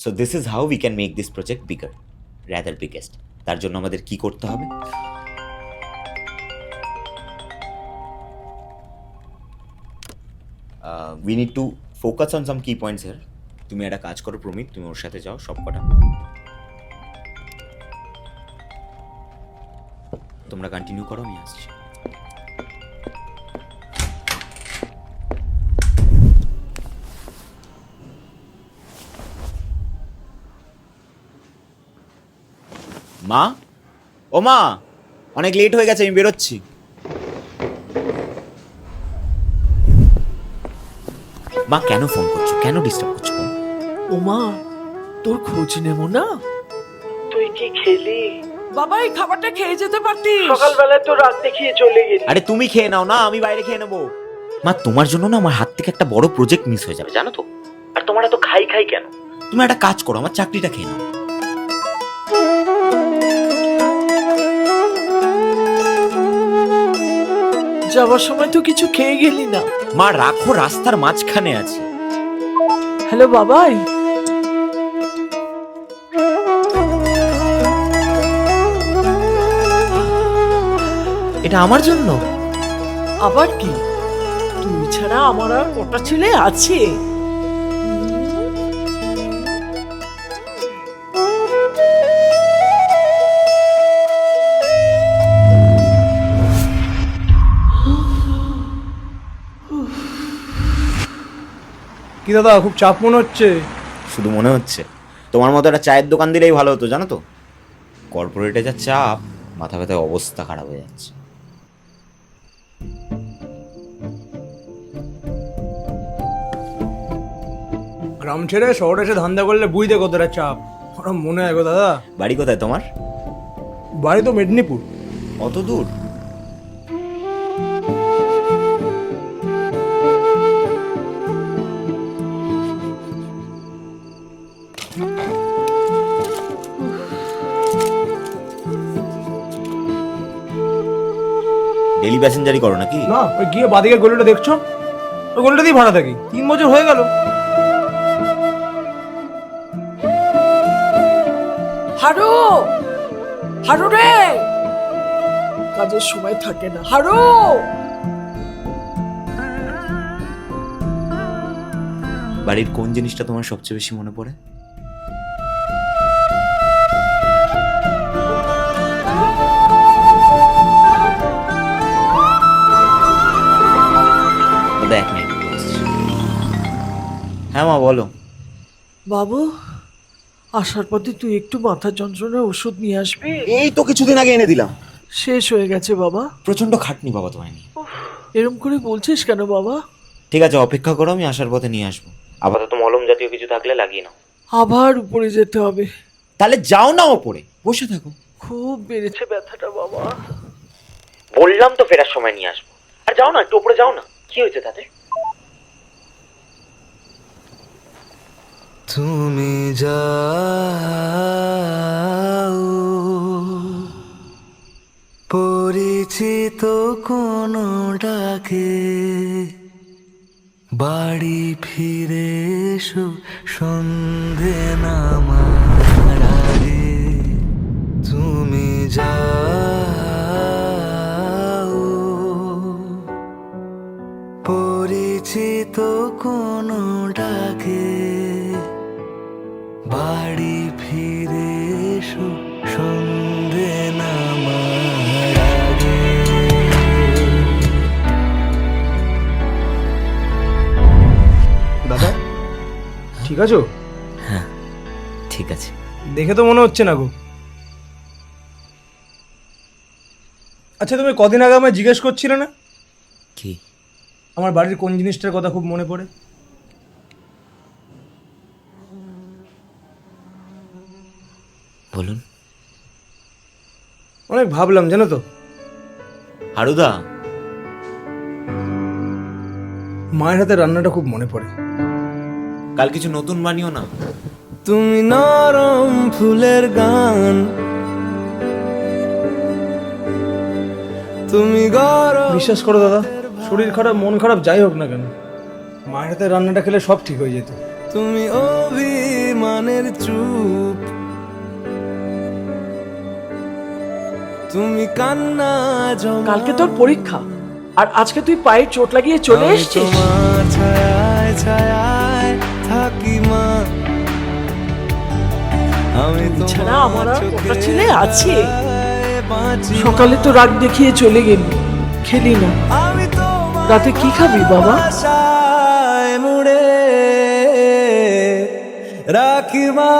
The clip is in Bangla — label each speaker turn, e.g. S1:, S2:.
S1: So this is how we can make this project bigger rather biggest. তার জন্য আমাদের কি করতে হবে? We need to focus on some কি পয়েন্টস হিয়ার। তুমি একটা কাজ করো প্রমিত, তুমি ওর সাথে যাও সব কটা। তোমরা কন্টিনিউ করো, আমি আসছি। মা, ও মা, অনেক লেট হয়ে গেছে, আমি বেরোচ্ছি। মা কেন ফোন করছো, কেন ডিস্টার্ব করছো?
S2: ওমা, তোর খোঁজ নেব না? তুই কি খেলি? বাবা, এই খাবারটা খেয়ে যেতে পারতিস। সকালবেলায় তো রাতে খেয়ে চলে গেলি।
S1: আরে তুমি খেয়ে নাও না, আমি বাইরে খেয়ে নেবো। মা তোমার জন্য না আমার হাত থেকে একটা বড় প্রজেক্ট মিস হয়ে যাবে, জানো তো?
S2: আর তোমার এত খাই খাই কেন?
S1: তুমি একটা কাজ করো, আমার চাকরিটা খেয়ে নাও।
S2: যাওয়ার সময় তো কিছু খেয়ে গেলি না।
S1: মা রাখো, রাস্তার মাঝখানে আছি।
S2: হ্যালো বাবাই,
S1: এটা আমার জন্য?
S2: আবার কি? তুই ছাড়া আমার আর কটা ছেলে আছে?
S3: কি দাদা, খুব চাপ মনে হচ্ছে?
S1: শুধু মনে হচ্ছে? তোমার মতো একটা চায়ের দোকান দিলেই ভালো হতো, জানো তো? কর্পোরেটে যা চাপ, মাথা ব্যথায় অবস্থা খারাপ হয়ে যাচ্ছে।
S3: গ্রাম ছেড়ে শহরে এসে ধান্দা করলে বুঝতে কতটা চাপ। ওরা মনে হয় গো দাদা।
S1: বাড়ি কোথায় তোমার?
S3: বাড়ি তো মেদিনীপুর।
S1: অত দূর? ডেলি প্যাসেঞ্জারই করো নাকি?
S3: না, ওই গিয়ে বাদিকে গলিটা দেখছো, ওই গলিটা দিয়ে ভাড়া থাকি, 3 বছর হয়ে গেল।
S2: হারু, হারু রে, কাজের সময় থাকে না। হারু,
S1: বাড়ির কোন জিনিসটা তোমার সবচেয়ে বেশি মনে পড়ে? দাদা, 1 মিনিট আসছি। হ্যাঁ মা, বলো।
S2: বাবু, আসার পথে তুই একটু মাথা যন্ত্রণার ওষুধ নিয়ে আসবি।
S1: এই তো কিছুদিন আগে এনে দিলাম।
S2: শেষ হয়ে গেছে বাবা।
S1: প্রচন্ড খাটনি বাবা তোমায় নিয়ে।
S2: এরম করে বলছিস কেন বাবা?
S1: ঠিক আছে, অপেক্ষা করো, আমি আসার পথে নিয়ে আসবো। আপাতত মলম জাতীয় কিছু থাকলে লাগিয়ে নাও।
S2: আবার উপরে যেতে হবে?
S1: তাহলে যাও না ওপরে, বসে থাকো।
S2: খুব বেড়েছে ব্যথাটা বাবা।
S1: বললাম তো ফেরার সময় নিয়ে আসবো। আর যাও না, একটু উপরে যাও না, কি হয়েছে তাতে?
S4: তুমি যাও পরিচিত কোনো ডাকে, বাড়ি ফিরে এসো সন্ধে নামার আগে। তুমি যাও পরিচিত কোনো ডাকে, বাড়ি ফিরে এসো সন্ধে নামার আগে।
S3: দাদা, ঠিক আছো?
S1: হ্যাঁ ঠিক আছে।
S3: দেখে তো মনে হচ্ছে না গো। আচ্ছা, তুমি কদিন আগে আমায় জিজ্ঞেস করছিলে না
S1: কি?
S3: আমার বাড়ির কোন জিনিসটার কথা খুব মনে পড়ে?
S1: বলুন।
S3: অনেক ভাবলাম, জানো তো,
S1: হারুদা,
S3: মায়ের হাতে রান্নাটা খুব মনে পড়ে।
S1: কাল কিছু নতুন বানিও না।
S4: তুমি নরম ফুলের গান, তুমি গরম।
S3: বিশ্বাস করো দাদা, শরীর খারাপ মন খারাপ যাই হোক না কেন, মায়ের হাতে রান্নাটা খেলে সব ঠিক হয়ে যেত।
S4: তুমি অভিমান অভিমানের চুপ, তুমি কান্না জমা।
S2: কালকে তোর পরীক্ষা, আর আজকে তুই পায়ে চোট লাগিয়ে চলে
S4: আমি
S2: এসেছিস।
S4: তোমার ছায়ায় ছায়ায় থাকি মা, আমি
S2: ছাড়া আমার আর
S4: তোমার
S2: কটা ছেলে
S4: চোখের
S2: আছে?
S4: ছায়ায় বাঁচি মা।
S2: সকালে তো রাগ দেখিয়ে চলে গেলি, খেলি না।
S4: আমি তোমার
S2: রাতে কি খাবি বাবা?
S4: আশায় মুড়ে রাখি মা।